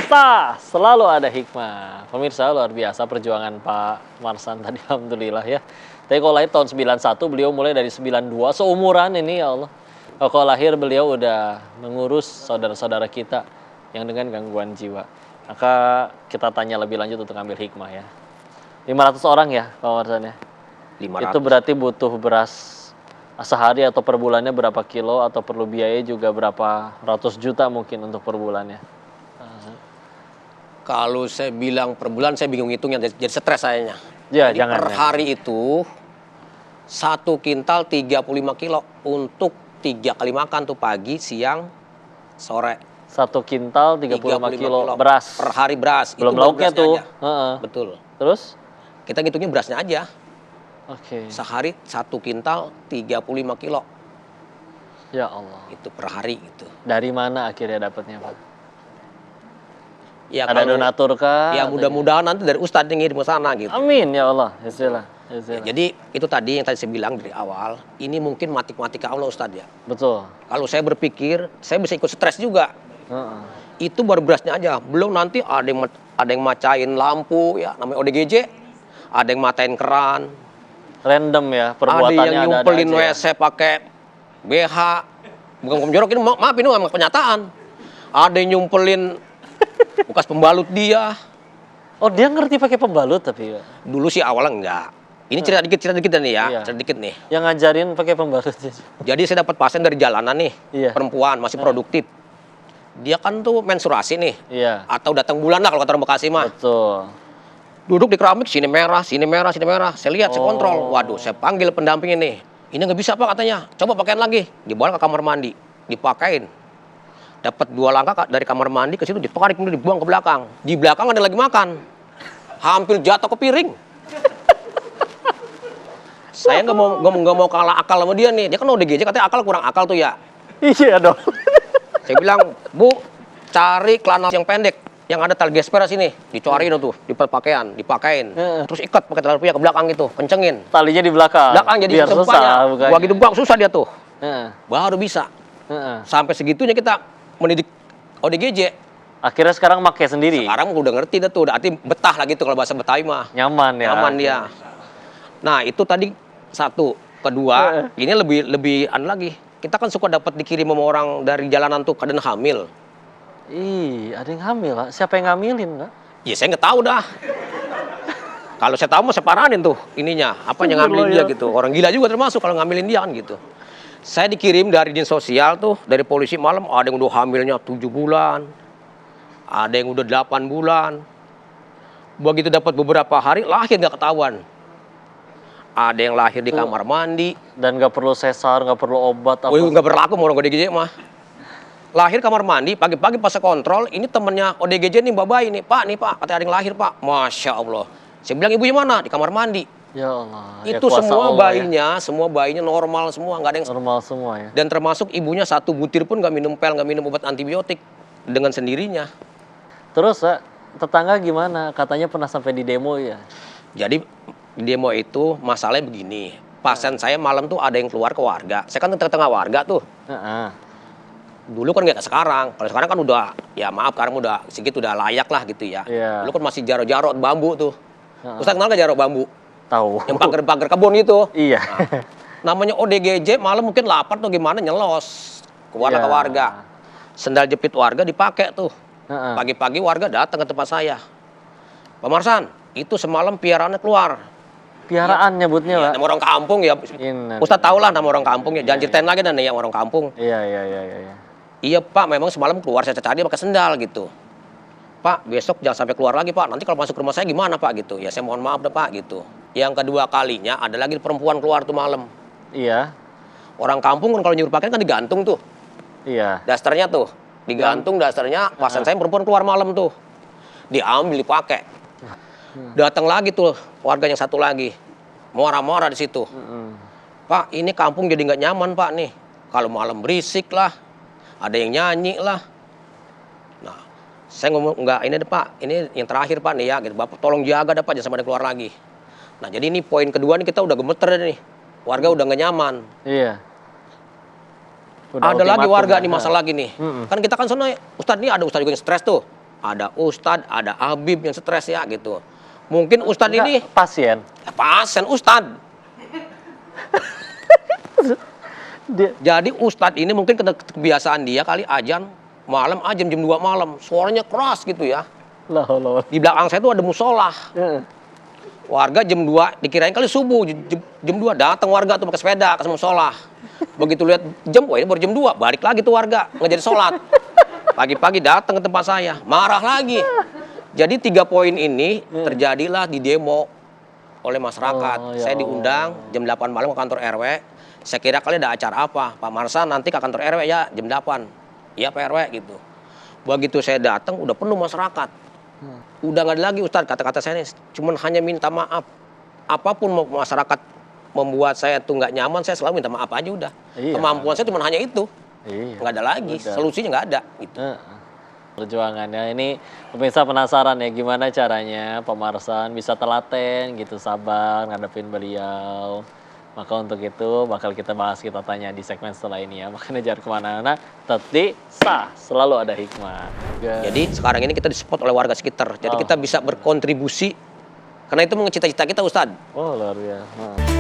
Ternyata selalu ada hikmah. Pemirsa, luar biasa perjuangan Pak Marsan tadi, alhamdulillah ya. Tapi kalau lahir tahun 91, beliau mulai dari 92, seumuran ini ya Allah. Kalau lahir beliau udah mengurus saudara-saudara kita yang dengan gangguan jiwa. Maka kita tanya lebih lanjut untuk ambil hikmah ya. 500 orang ya Pak Marsan ya? 500. Itu berarti butuh beras sehari atau per bulannya berapa kilo, atau perlu biaya juga berapa ratus juta mungkin untuk per bulannya. Kalau saya bilang per bulan saya bingung hitungnya, jadi stres sayanya. Ya, jadi jangan. Per hari itu 1 kintal 35 kilo untuk 3 kali makan tuh, pagi, siang, sore. 1 kintal 35 kilo beras. Per hari beras. Belum itu lauknya tuh. Betul. Terus? Kita ngitungnya berasnya aja. Oke. Sehari 1 kintal 35 kilo. Ya Allah. Itu per hari itu. Dari mana akhirnya dapatnya Pak? Ya, ada donatur kah? Ya mudah-mudahan nanti dari Ustadz yang ngirim ke sana gitu. Amin ya Allah. Ya, jadi itu tadi yang tadi saya bilang dari awal, ini mungkin matematika Allah Ustadz ya. Betul. Kalau saya berpikir, saya bisa ikut stres juga. Itu baru berasnya aja. Belum nanti ada yang macain lampu ya, namanya ODGJ. Ada yang matain keran. Random ya perbuatannya. Ada yang nyumpelin WC pakai BH. Bukan jorok, ini maaf ini memang kenyataan. Ada yang nyumpelin bekas pembalut dia. Oh, dia ngerti pakai pembalut tapi ya? Dulu sih awalnya enggak. Ini cerita dikit nih ya, iya. cerita dikit nih. Yang ngajarin pakai pembalut. Jadi saya dapat pasien dari jalanan nih, iya. Perempuan masih produktif. Dia kan tuh menstruasi nih, iya. Atau datang bulan lah kalau kata orang Bekasi mah. Betul. Duduk di keramik, sini merah, sini merah, sini merah. Saya lihat, saya kontrol. Waduh, saya panggil pendampingnya nih. Ini nggak bisa Pak katanya. Coba pakaian lagi. Dibawa ke kamar mandi, dipakein. Dapat 2 langkah dari kamar mandi ke situ, ditarik kemudian dibuang ke belakang. Di belakang ada lagi makan. Hampir jatuh ke piring. Saya nggak mau kalah akal sama dia nih. Dia kan ODGJ katanya akal kurang akal tuh ya. Iya dong. Saya bilang, Bu, cari celana yang pendek yang ada tali gesper sini, dicoarin tuh, di pakaian, dipakein. Terus ikat pakai tali pria ke belakang gitu, kencengin. Talinya di belakang. Belakang jadi biar susah bukannya. Gua gitu buang susah dia tuh. Baru bisa. Sampai segitunya kita mendidik ODGJ. Akhirnya sekarang pakai sendiri. Sekarang udah ngerti dah tuh, udah arti betah lah gitu kalau bahasa Betawi mah. Nyaman ya. Nyaman dia. Nah, itu tadi satu. Kedua, ini lebih lagi. Kita kan suka dapat dikirim sama orang dari jalanan tuh kadang hamil. Ih, ada yang hamil, Pak. Siapa yang ngamilin, Pak? Ya saya nggak tahu dah. Kalau saya tahu mau saya paranin tuh ininya, apa yang ngambilin dia gitu. Orang gila juga termasuk kalau ngambilin dia kan gitu. Saya dikirim dari dinas sosial tuh, dari polisi malam, ada yang udah hamilnya 7 bulan. Ada yang udah 8 bulan. Begitu dapat beberapa hari, lahir nggak ketahuan. Ada yang lahir di kamar mandi. Dan nggak perlu sesar, nggak perlu obat apa. Nggak berlaku mau orang ODGJ mah. Lahir kamar mandi, pagi-pagi pas saya kontrol, ini temennya ODGJ nih, Mbak Bayi nih, Pak, katanya ada yang lahir, Pak. Masya Allah. Saya bilang, ibunya mana? Di kamar mandi. Ya Allah. Itu ya semua Allah, bayinya, ya. Semua bayinya normal semua, nggak ada yang normal semua ya. Dan termasuk ibunya 1 butir pun nggak minum pel, nggak minum obat antibiotik dengan sendirinya. Terus, tetangga gimana? Katanya pernah sampai di demo ya. Jadi di demo itu masalahnya begini. Pasien saya malam tuh ada yang keluar ke warga. Saya kan tengah-tengah warga tuh. Dulu kan nggak sekarang. Kalau sekarang kan udah, ya maaf, sekarang udah sedikit udah layak lah gitu ya. Dulu kan masih jaro-jaro bambu tuh. Ustaz kenal nggak jaro bambu? Tahu. Yang pagar-pagar kebun gitu. Iya. Nah, namanya ODGJ malam mungkin lapar tuh gimana nyelos ke warga. Sendal jepit warga dipakai tuh. Pagi-pagi warga datang ke tempat saya. Pak Marsan, itu semalam piaraannya keluar. Piaraan nyebutnya, Pak. Nama orang kampung ya. Ustaz tahu lah nama orang kampung ya. Jangan ceritain lagi dan yang orang kampung. Iya. Iya Pak, memang semalam keluar saya cari pakai sendal gitu. Pak, besok jangan sampai keluar lagi Pak. Nanti kalau masuk rumah saya gimana Pak gitu. Ya saya mohon maaf deh Pak gitu. Yang kedua kalinya ada lagi perempuan keluar tuh malam. Iya. Orang kampung kan kalau nyuruh pakaian kan digantung tuh. Iya. Dasternya tuh digantung dasternya. Pasien saya perempuan keluar malam tuh. Diambil dipakai. Datang lagi tuh warga yang satu lagi. Marah-marah di situ. Pak, ini kampung jadi nggak nyaman Pak nih. Kalau malam berisik lah. Ada yang nyanyi lah. Nah, saya ngomong enggak ini deh Pak, ini yang terakhir Pak nih ya, gitu. Bapak tolong jaga deh Pak, jangan sampai keluar lagi. Nah, jadi ini poin kedua nih kita udah gemeter nih. Warga udah nggak nyaman. Iya. Ada lagi warga nih masalah lagi nih. Kan kita kan sana Ustadz nih ada Ustadz juga yang stres tuh. ada ustadz, ada habib yang stres ya gitu. Mungkin ustadz ini pasien. ya, pasien ustadz. Jadi ustadz ini mungkin kebiasaan dia kali ajan malam aja jam 2 malam, suaranya keras gitu ya. Lah. Di belakang saya tuh ada musola. Warga jam 2 dikirain kali subuh, jam 2 datang warga tuh pakai sepeda ke musola. Begitu lihat jam, wah ini baru jam 2, balik lagi tuh warga nggak jadi sholat. Pagi-pagi datang ke tempat saya, marah lagi. Jadi 3 poin ini terjadilah di demo oleh masyarakat. Oh, ya Saya diundang jam 8 malam ke kantor RW. Saya kira kali ada acara apa, Pak Marsan nanti ke kantor RW ya jam 8. Iya Pak RW gitu. Begitu saya datang udah penuh masyarakat. Udah nggak ada lagi Ustadz, kata-kata saya nih cuman hanya minta maaf. Apapun masyarakat membuat saya tuh nggak nyaman, saya selalu minta maaf aja udah. Iya. Kemampuan saya cuma hanya itu. Iya. Nggak ada lagi, Udah. solusinya nggak ada gitu. Perjuangannya ini pemirsa penasaran ya gimana caranya Pak Marsan bisa telaten gitu, sabar ngadepin beliau. Maka untuk itu bakal kita bahas, kita tanya di segmen setelah ini ya. Makanya jangan kemana-mana, tetap di Sah, selalu ada hikmah. Jadi sekarang ini kita disupport oleh warga sekitar. Jadi kita bisa berkontribusi karena itu cita-cita kita Ustadz. Oh luar biasa.